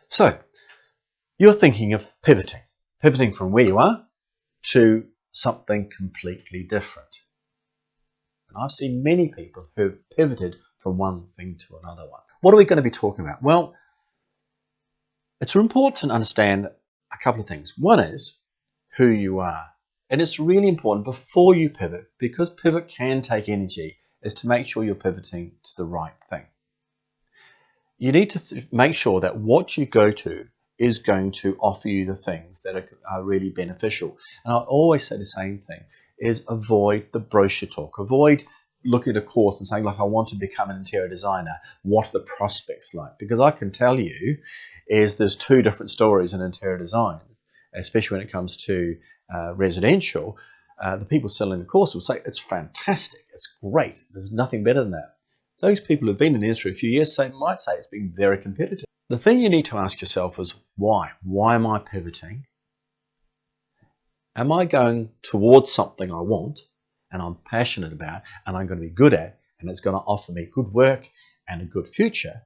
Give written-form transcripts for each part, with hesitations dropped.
So you're thinking of pivoting from where you are to something completely different. And I've seen many people who've pivoted from one thing to another one. What are we going to be talking about? Well, it's important to understand a couple of things. One is who you are. And it's really important before you pivot, because pivot can take energy, is to make sure you're pivoting to the right thing. You need to make sure that what you go to is going to offer you the things that are really beneficial. And I always say the same thing, is avoid the brochure talk. Avoid looking at a course and saying, like, I want to become an interior designer. What are the prospects like? Because I can tell you is there's two different stories in interior design, especially when it comes to residential. The people selling the course will say, it's fantastic, it's great, there's nothing better than that. Those people who've been in the industry a few years might say it's been very competitive. The thing you need to ask yourself is why? Why am I pivoting? Am I going towards something I want and I'm passionate about and I'm going to be good at and it's going to offer me good work and a good future?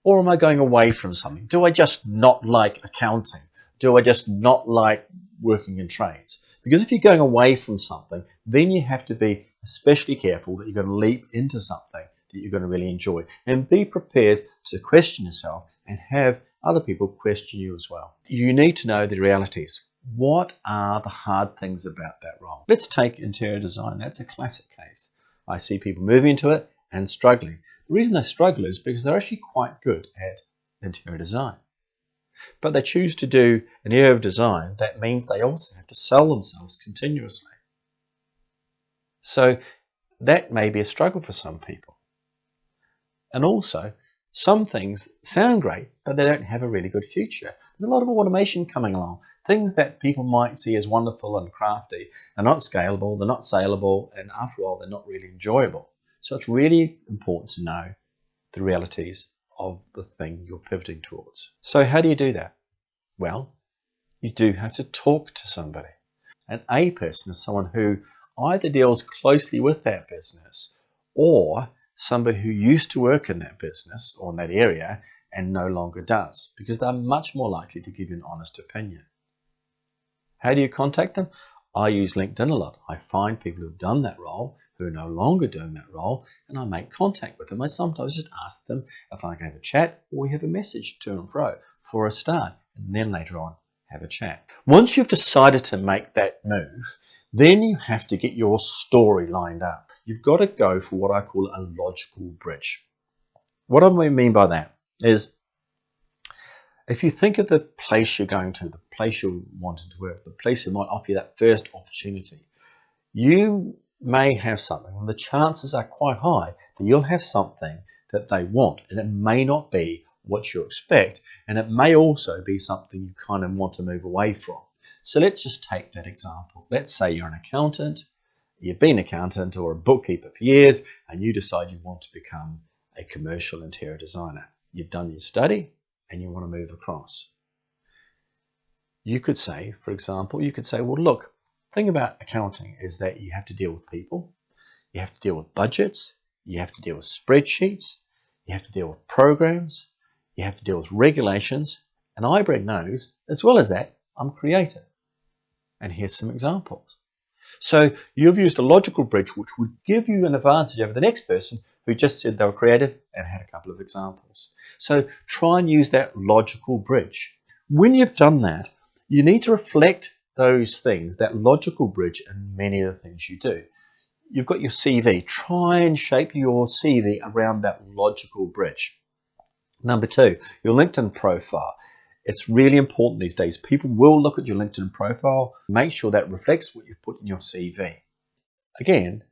Or am I going away from something? Do I just not like accounting? Do I just not like working in trades? Because if you're going away from something, then you have to be especially careful that you're going to leap into something that you're going to really enjoy, and be prepared to question yourself and have other people question you as well. You need to know the realities. What are the hard things about that role? Let's take interior design. That's a classic case. I see people moving into it and struggling. The reason they struggle is because they're actually quite good at interior design, but they choose to do an area of design that means they also have to sell themselves continuously. So that may be a struggle for some people. And also, some things sound great, but they don't have a really good future. There's a lot of automation coming along. Things that people might see as wonderful and crafty are not scalable, they're not saleable, and after all, they're not really enjoyable. So it's really important to know the realities of the thing you're pivoting towards. So how do you do that? Well, you do have to talk to somebody. An A person is someone who either deals closely with that business or somebody who used to work in that business or in that area and no longer does, because they're much more likely to give you an honest opinion. How do you contact them? I use LinkedIn a lot. I find people who've done that role, who are no longer doing that role, and I make contact with them. I sometimes just ask them if I can have a chat, or we have a message to and fro for a start, and then later on have a chat. Once you've decided to make that move, then you have to get your story lined up. You've got to go for what I call a logical bridge. What I mean by that is, if you think of the place you're going to, the place you're wanting to work, the place that might offer you that first opportunity, you may have something, and the chances are quite high that you'll have something that they want, and it may not be what you expect, and it may also be something you kind of want to move away from. So let's just take that example. Let's say you're an accountant, you've been an accountant or a bookkeeper for years, and you decide you want to become a commercial interior designer. You've done your study and you want to move across. You could say, for example, well, look, the thing about accounting is that you have to deal with people, you have to deal with budgets, you have to deal with spreadsheets, you have to deal with programs, you have to deal with regulations, and I bring those. As well as that, I'm creative. And here's some examples. So you've used a logical bridge which would give you an advantage over the next person who just said they were creative and had a couple of examples. So try and use that logical bridge. When you've done that, you need to reflect those things, that logical bridge, in many of the things you do. You've got your CV. Try and shape your CV around that logical bridge. Number two, your LinkedIn profile. It's really important these days. People will look at your LinkedIn profile. Make sure that reflects what you've put in your CV. Again,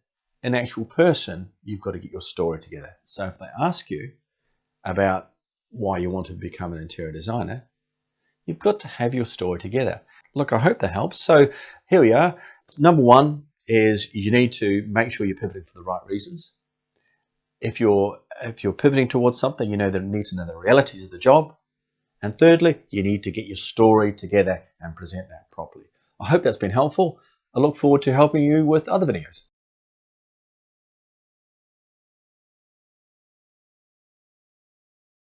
an actual person, you've got to get your story together. So if they ask you about why you want to become an interior designer, you've got to have your story together. Look, I hope that helps. So here we are. Number one is you need to make sure you're pivoting for the right reasons. If you're pivoting towards something, you need to know the realities of the job. And thirdly, you need to get your story together and present that properly. I hope that's been helpful. I look forward to helping you with other videos.